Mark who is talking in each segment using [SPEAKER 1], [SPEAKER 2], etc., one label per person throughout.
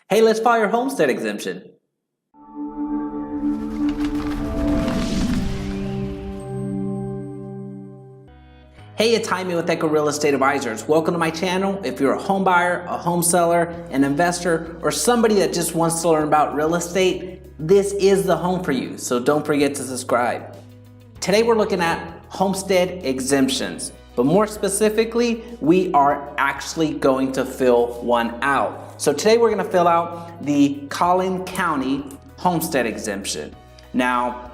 [SPEAKER 1] Hey, let's file your homestead exemption. Hey, it's Jaime with Echo Real Estate Advisors. Welcome to my channel. If you're a home buyer, a home seller, an investor, or somebody that just wants to learn about real estate, this is the home for you, so don't forget to subscribe. Today we're looking at homestead exemptions, but more specifically, we are actually going to fill one out. So today we're gonna fill out the Collin County homestead exemption. Now,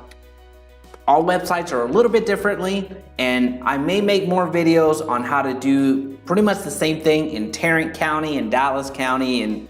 [SPEAKER 1] all websites are a little bit differently, and I may make more videos on how to do pretty much the same thing in Tarrant County, and Dallas County, and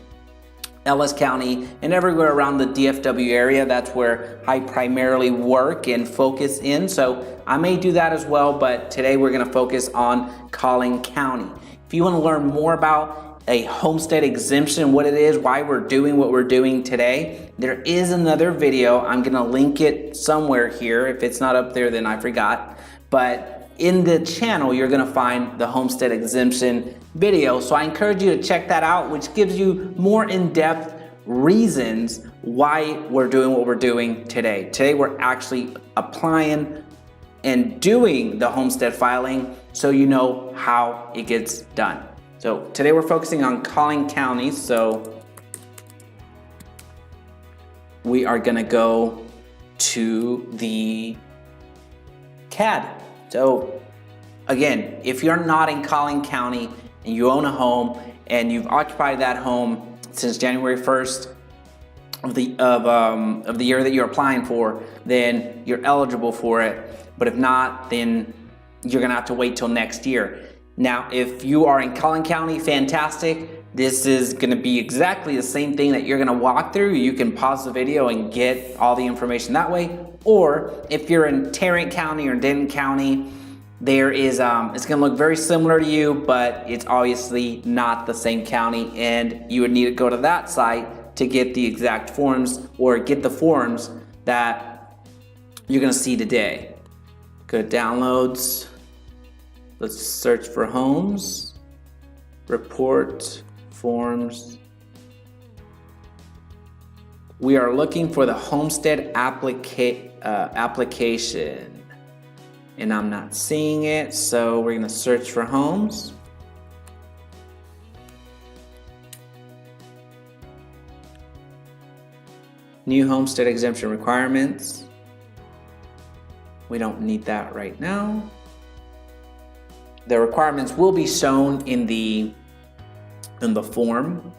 [SPEAKER 1] Ellis County, and everywhere around the DFW area. That's where I primarily work and focus in. So I may do that as well, but today we're gonna focus on Collin County. If you wanna learn more about a homestead exemption, what it is, why we're doing what we're doing today, there is another video. I'm gonna link it somewhere here. If it's not up there, then I forgot. But in the channel, you're gonna find the homestead exemption video. So I encourage you to check that out, which gives you more in-depth reasons why we're doing what we're doing today. Today, we're actually applying and doing the homestead filing so you know how it gets done. So today we're focusing on Collin County, so we are gonna go to the CAD. So again, if you're not in Collin County and you own a home and you've occupied that home since January 1st of the year that you're applying for, then you're eligible for it. But if not, then you're gonna have to wait till next year. Now, if you are in Collin County, fantastic. This is gonna be exactly the same thing that you're gonna walk through. You can pause the video and get all the information that way. Or if you're in Tarrant County or Denton County, there is, it's gonna look very similar to you, but it's obviously not the same county, and you would need to go to that site to get the exact forms or get the forms that you're gonna see today. Go to downloads. Let's search for homes, report, forms. We are looking for the homestead application, and I'm not seeing it, so we're gonna search for homes. New homestead exemption requirements. We don't need that right now. The requirements will be shown in the form.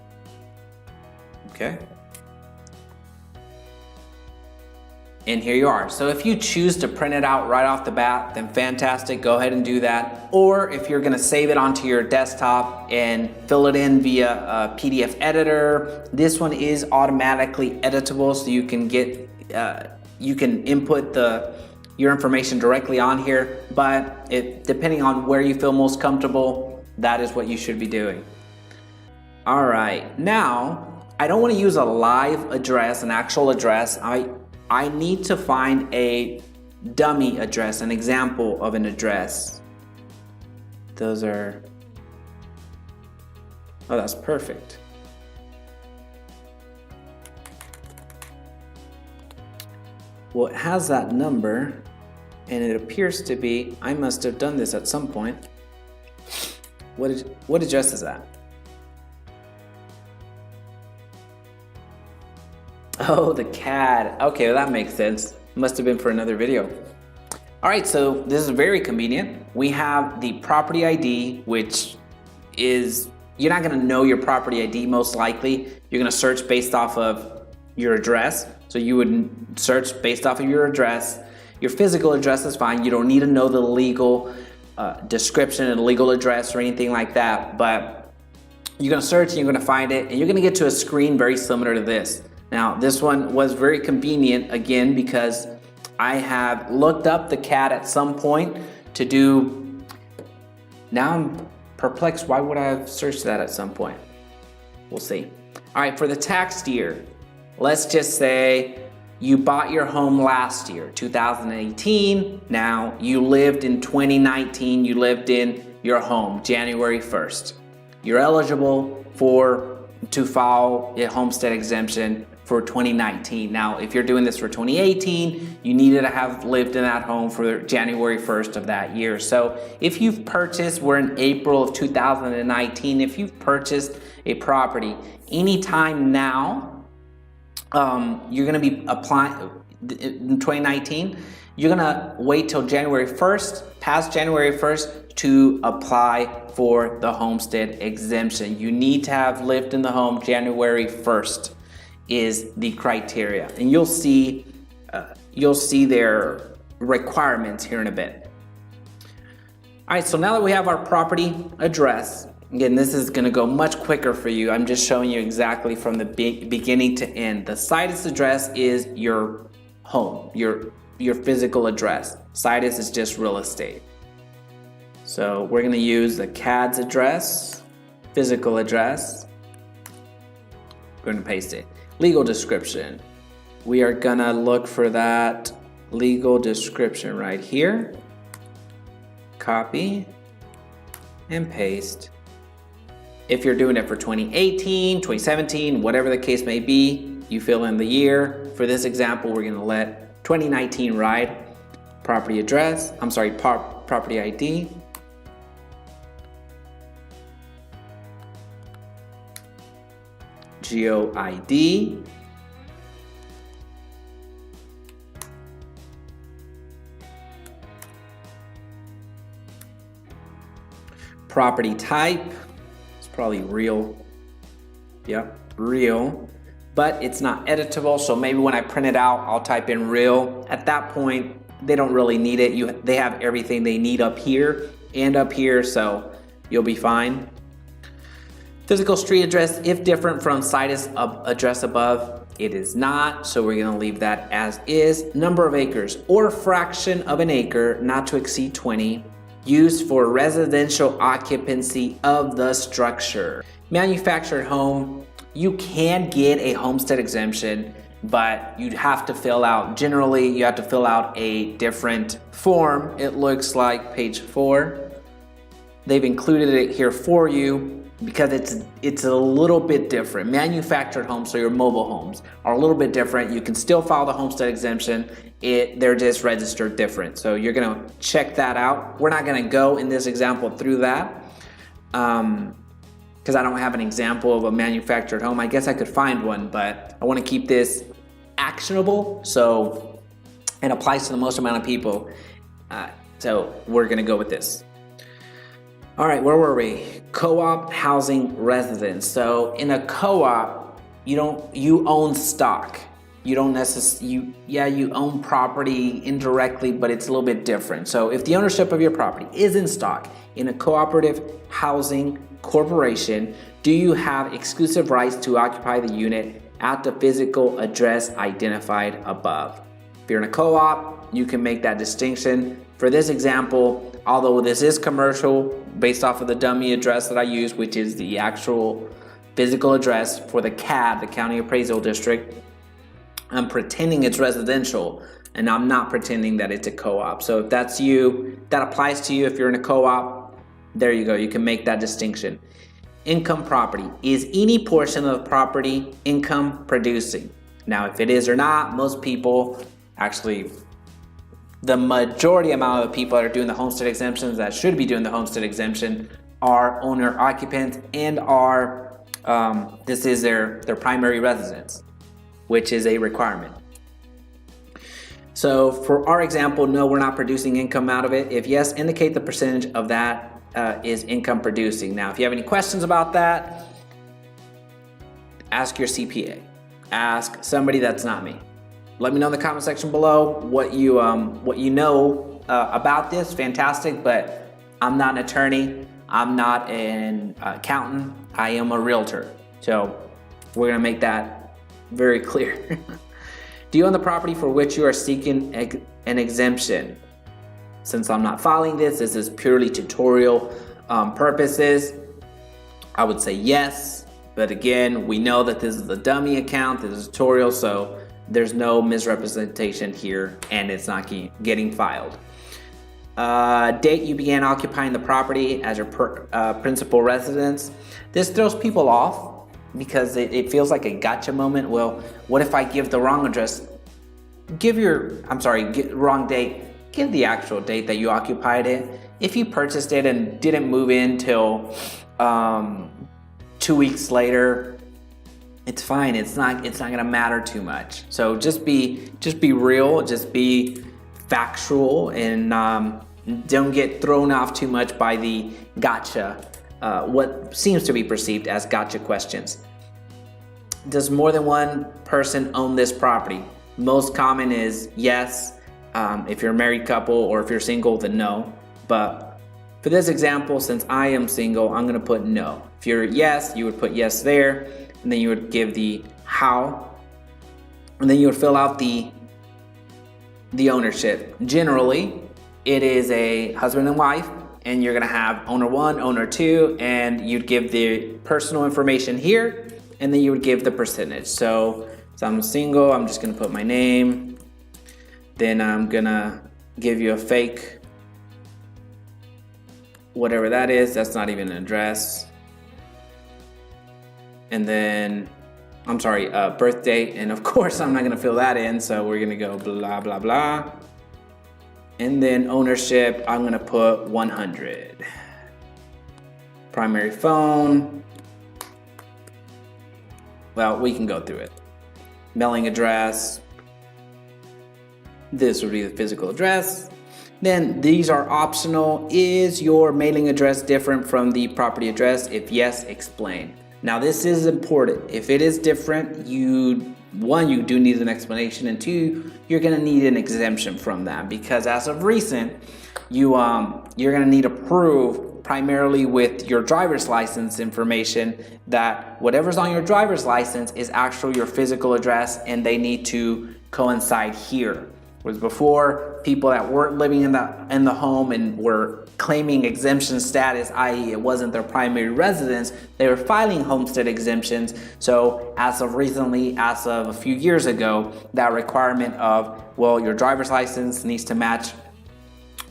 [SPEAKER 1] Okay. And here you are. So if you choose to print it out right off the bat, then fantastic, go ahead and do that. Or if you're gonna save it onto your desktop and fill it in via a PDF editor, this one is automatically editable, so you can get, you can input your information directly on here, but depending on where you feel most comfortable, that is what you should be doing. All right, now, I don't wanna use a live address, an actual address. I need to find a dummy address, an example of an address. Those are, oh, that's perfect. Well, it has that number, and it appears to be, I must have done this at some point. What address is that? Oh, the CAD. Okay, well, that makes sense. Must have been for another video. All right, so this is very convenient. We have the property ID, which is, you're not gonna know your property ID most likely. You're gonna search based off of your address. So you would search based off of your address. Your physical address is fine. You don't need to know the legal description and legal address or anything like that, but you're gonna search and you're gonna find it, and you're gonna get to a screen very similar to this. Now, this one was very convenient, again, because I have looked up the CAD at some point to do, now I'm perplexed, why would I have searched that at some point? We'll see. All right, for the tax year, let's just say you bought your home last year, 2018. Now you lived in 2019, you lived in your home January 1st. You're eligible for to file a homestead exemption for 2019. Now, if you're doing this for 2018, you needed to have lived in that home for January 1st of that year. So if you've purchased, we're in April of 2019, if you've purchased a property anytime now, you're gonna be applying in 2019, you're gonna wait till January 1st, past January 1st, to apply for the homestead exemption. You need to have lived in the home January 1st is the criteria, and you'll see their requirements here in a bit. All right, so now that we have our property address, again, this is gonna go much quicker for you. I'm just showing you exactly from the beginning to end. The situs address is your home, your physical address. Situs is just real estate. So we're gonna use the CAD's address, physical address. We're gonna paste it. Legal description. We are gonna look for that legal description right here. Copy and paste. If you're doing it for 2018, 2017, whatever the case may be, you fill in the year. For this example, we're gonna let 2019 ride. Property address, property ID. GeoID. Property type, it's probably real. Yep, real, but it's not editable. So maybe when I print it out, I'll type in real. At that point, they don't really need it. They have everything they need up here and up here, so you'll be fine. Physical street address, if different from situs address above, it is not, so we're gonna leave that as is. Number of acres or fraction of an acre, not to exceed 20, used for residential occupancy of the structure. Manufactured home, you can get a homestead exemption, but you'd have to fill out, generally you have to fill out a different form. It looks like page 4. They've included it here for you because it's a little bit different. Manufactured homes, so your mobile homes, are a little bit different. You can still file the homestead exemption. They're just registered different. So you're gonna check that out. We're not gonna go in this example through that because I don't have an example of a manufactured home. I guess I could find one, but I wanna keep this actionable so it applies to the most amount of people. So we're gonna go with this. All right, where were we? Co-op housing residence. So in a co-op, you own stock. You don't necessarily, you own property indirectly, but it's a little bit different. So if the ownership of your property is in stock in a cooperative housing corporation, do you have exclusive rights to occupy the unit at the physical address identified above? If you're in a co-op, you can make that distinction. For this example, although this is commercial, based off of the dummy address that I use, which is the actual physical address for the CAD, the County Appraisal District, I'm pretending it's residential, and I'm not pretending that it's a co-op. So if that's you, that applies to you. If you're in a co-op, there you go. You can make that distinction. Income property. Is any portion of the property income producing? Now, if it is or not, most people, actually, the majority amount of the people that are doing the homestead exemptions, that should be doing the homestead exemption, are owner occupants and are, this is their primary residence, which is a requirement. So for our example, no, we're not producing income out of it. If yes, indicate the percentage of that is income producing. Now, if you have any questions about that, ask your CPA. Ask somebody that's not me. Let me know in the comment section below what you know about this. Fantastic, but I'm not an attorney. I'm not an accountant. I am a realtor. So we're gonna make that very clear. Do you own the property for which you are seeking an exemption? Since I'm not filing this is purely tutorial purposes. I would say yes, but again, we know that this is a dummy account, this is a tutorial, so there's no misrepresentation here and it's not getting filed. Date you began occupying the property as your principal residence. This throws people off because it feels like a gotcha moment. Well, what if I give the wrong address? Wrong date. Give the actual date that you occupied it. If you purchased it and didn't move in till 2 weeks later, it's fine. It's not gonna matter too much. So just be real, just be factual, and don't get thrown off too much by the gotcha, what seems to be perceived as gotcha questions. Does more than one person own this property? Most common is yes. If you're a married couple, or if you're single, then no. But for this example, since I am single, I'm gonna put no. If you're yes, you would put yes there, and then you would give the how, and then you would fill out the ownership. Generally, it is a husband and wife, and you're gonna have owner 1, owner 2, and you'd give the personal information here, and then you would give the percentage. So I'm single, I'm just gonna put my name, then I'm gonna give you a fake, whatever that is, that's not even an address. And then, birth date, and of course I'm not gonna fill that in, so we're gonna go blah, blah, blah. And then ownership, I'm gonna put 100. Primary phone, well, we can go through it. Mailing address, this would be the physical address. Then these are optional. Is your mailing address different from the property address? If yes, explain. Now this is important. If it is different, one, you do need an explanation, and two, you're gonna need an exemption from that, because as of recent, you're gonna need to prove primarily with your driver's license information that whatever's on your driver's license is actually your physical address, and they need to coincide here. Whereas before, people that weren't living in the home and were claiming exemption status, i.e. it wasn't their primary residence, they were filing homestead exemptions. So as of recently, as of a few years ago, that requirement of, well, your driver's license needs to match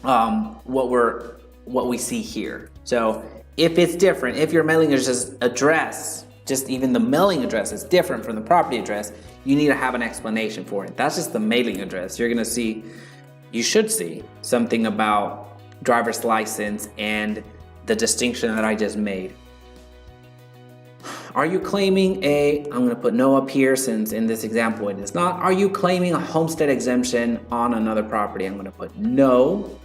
[SPEAKER 1] what we see here. So if it's different, if your mailing address, just even the mailing address is different from the property address, you need to have an explanation for it. That's just the mailing address. You should see something about driver's license and the distinction that I just made. Are you claiming I'm gonna put no up here since in this example it is not. Are you claiming a homestead exemption on another property? I'm gonna put no.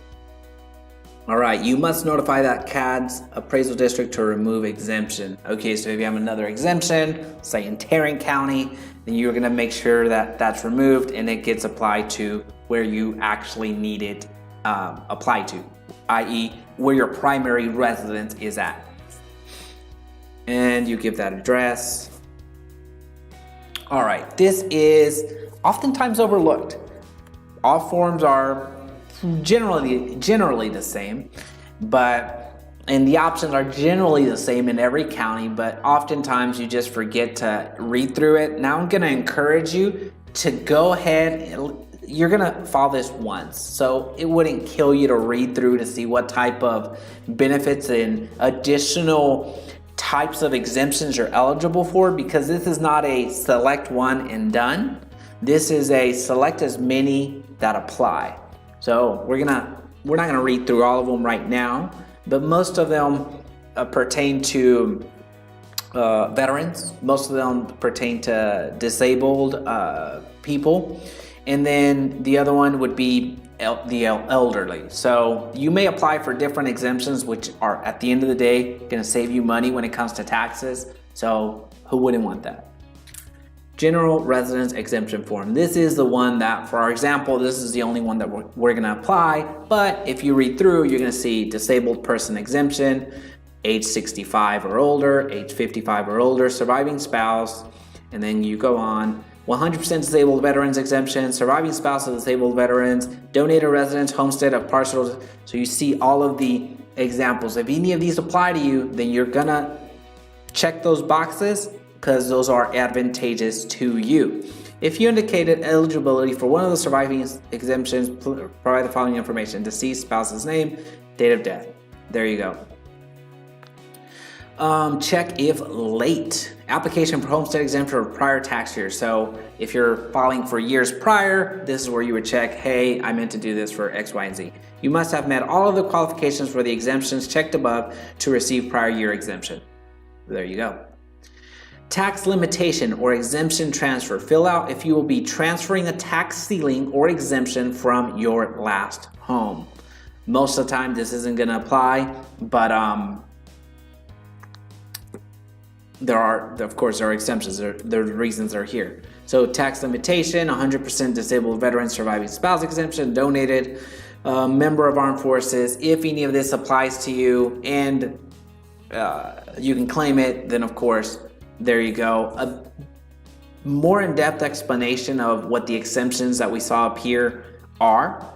[SPEAKER 1] All right, you must notify that CAD's appraisal district to remove exemption. Okay, so if you have another exemption, say in Tarrant County, then you're gonna make sure that that's removed and it gets applied to where you actually need it applied to, i.e. where your primary residence is at. And you give that address. All right, this is oftentimes overlooked. All forms are generally the same, and the options are generally the same in every county, but oftentimes you just forget to read through it. Now I'm gonna encourage you to go ahead, you're gonna file this once, so it wouldn't kill you to read through to see what type of benefits and additional types of exemptions you're eligible for, because this is not a select one and done. This is a select as many that apply. So we're not gonna read through all of them right now, but most of them pertain to veterans. Most of them pertain to disabled people. And then the other one would be the elderly. So you may apply for different exemptions, which are at the end of the day gonna save you money when it comes to taxes. So who wouldn't want that? General Residence Exemption Form. This is the one that, for our example, this is the only one that we're gonna apply, but if you read through, you're gonna see disabled person exemption, age 65 or older, age 55 or older, surviving spouse, and then you go on, 100% disabled veterans exemption, surviving spouse of disabled veterans, donated residence, homestead of partial. So you see all of the examples. If any of these apply to you, then you're gonna check those boxes, because those are advantageous to you. If you indicated eligibility for one of the surviving exemptions, provide the following information: deceased spouse's name, date of death. There you go. Check if late. Application for homestead exemption for prior tax year. So if you're filing for years prior, this is where you would check, hey, I meant to do this for X, Y, and Z. You must have met all of the qualifications for the exemptions checked above to receive prior year exemption. There you go. Tax limitation or exemption transfer. Fill out if you will be transferring a tax ceiling or exemption from your last home. Most of the time this isn't going to apply, but there are exemptions. The reasons are here. So tax limitation, 100% disabled veteran surviving spouse exemption, donated, member of armed forces. If any of this applies to you and you can claim it, then of course, there you go. A more in-depth explanation of what the exemptions that we saw up here are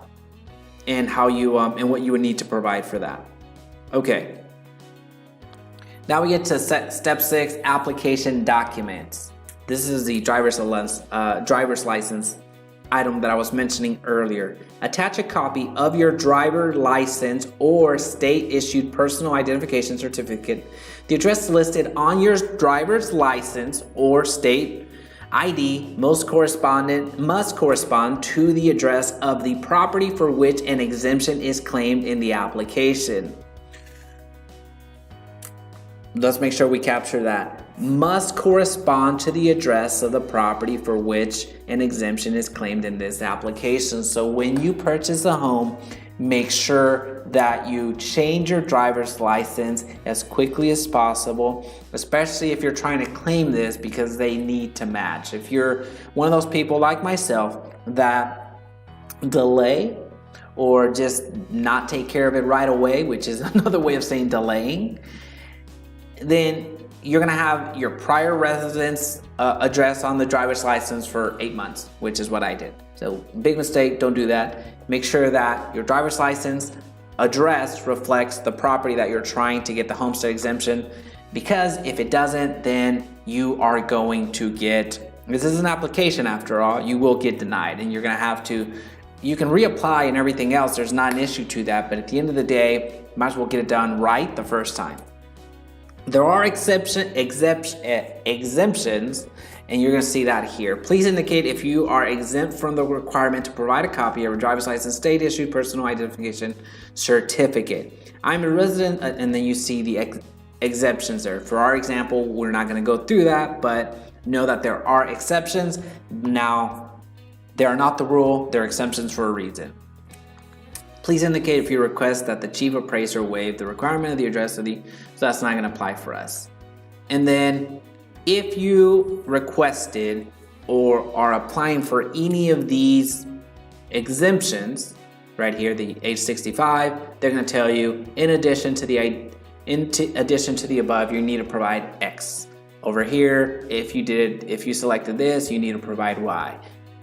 [SPEAKER 1] and how you and what you would need to provide for that. Okay. Now we get to step 6, application documents. This is the driver's license item that I was mentioning earlier. Attach a copy of your driver license or state-issued personal identification certificate. The address listed on your driver's license or state ID must correspond to the address of the property for which an exemption is claimed in the application. Let's make sure we capture that. Must correspond to the address of the property for which an exemption is claimed in this application. So when you purchase a home, make sure that you change your driver's license as quickly as possible, especially if you're trying to claim this, because they need to match. If you're one of those people like myself that delay or just not take care of it right away, which is another way of saying delaying, then you're gonna have your prior residence address on the driver's license for 8 months, which is what I did. So big mistake, don't do that. Make sure that your driver's license address reflects the property that you're trying to get the homestead exemption, because if it doesn't, then you are going to get, this is an application after all, you will get denied and you're gonna have to, you can reapply and everything else, there's not an issue to that, but at the end of the day, might as well get it done right the first time. There are exemptions, and you're going to see that here. Please indicate if you are exempt from the requirement to provide a copy of a driver's license, state-issued personal identification certificate. I'm a resident, and then you see the exemptions there. For our example, we're not going to go through that, but know that there are exceptions. Now, they are not the rule. They're exemptions for a reason. Please indicate if you request that the chief appraiser waive the requirement of the address of the, so that's not going to apply for us. And then if you requested or are applying for any of these exemptions, right here, the age 65, they're going to tell you in addition to the above, you need to provide X. Over here, if you selected this, you need to provide Y.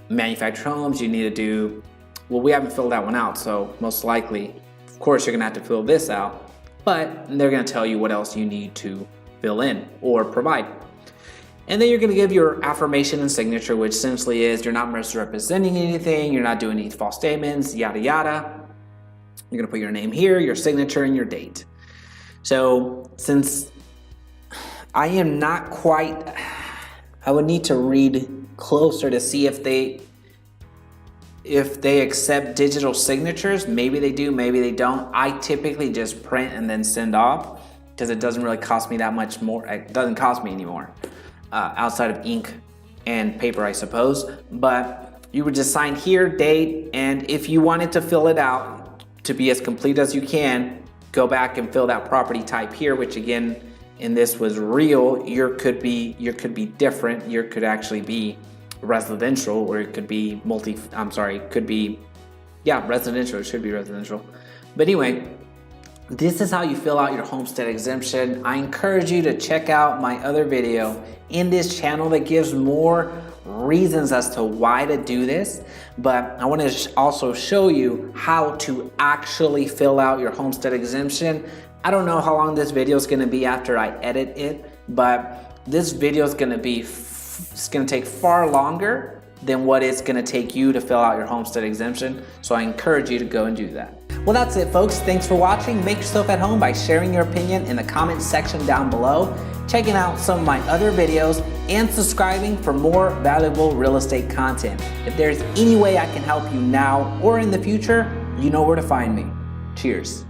[SPEAKER 1] Manufactured homes, you need to do, well, we haven't filled that one out, so most likely, of course, you're gonna have to fill this out, but they're gonna tell you what else you need to fill in or provide. And then you're gonna give your affirmation and signature, which essentially is you're not misrepresenting anything, you're not doing any false statements, yada yada. You're gonna put your name here, your signature, and your date. So since I am not quite, I would need to read closer to see if they accept digital signatures. Maybe they do, maybe they don't. I typically just print and then send off because it doesn't really cost me that much more. It doesn't cost me anymore outside of ink and paper, I suppose. But you would just sign here, date, and if you wanted to fill it out to be as complete as you can, go back and fill that property type here, which again, in this was real. Your could be different. Your could actually be residential, or it could be residential. It should be residential. But anyway, this is how you fill out your homestead exemption. I encourage you to check out my other video in this channel that gives more reasons as to why to do this. But I want to also show you how to actually fill out your homestead exemption. I don't know how long this video is going to be after I edit it, but this video is going to be it's going to take far longer than what it's going to take you to fill out your homestead exemption. So I encourage you to go and do that. Well, that's it, folks. Thanks for watching. Make yourself at home by sharing your opinion in the comments section down below, checking out some of my other videos, and subscribing for more valuable real estate content. If there's any way I can help you now or in the future, you know where to find me. Cheers.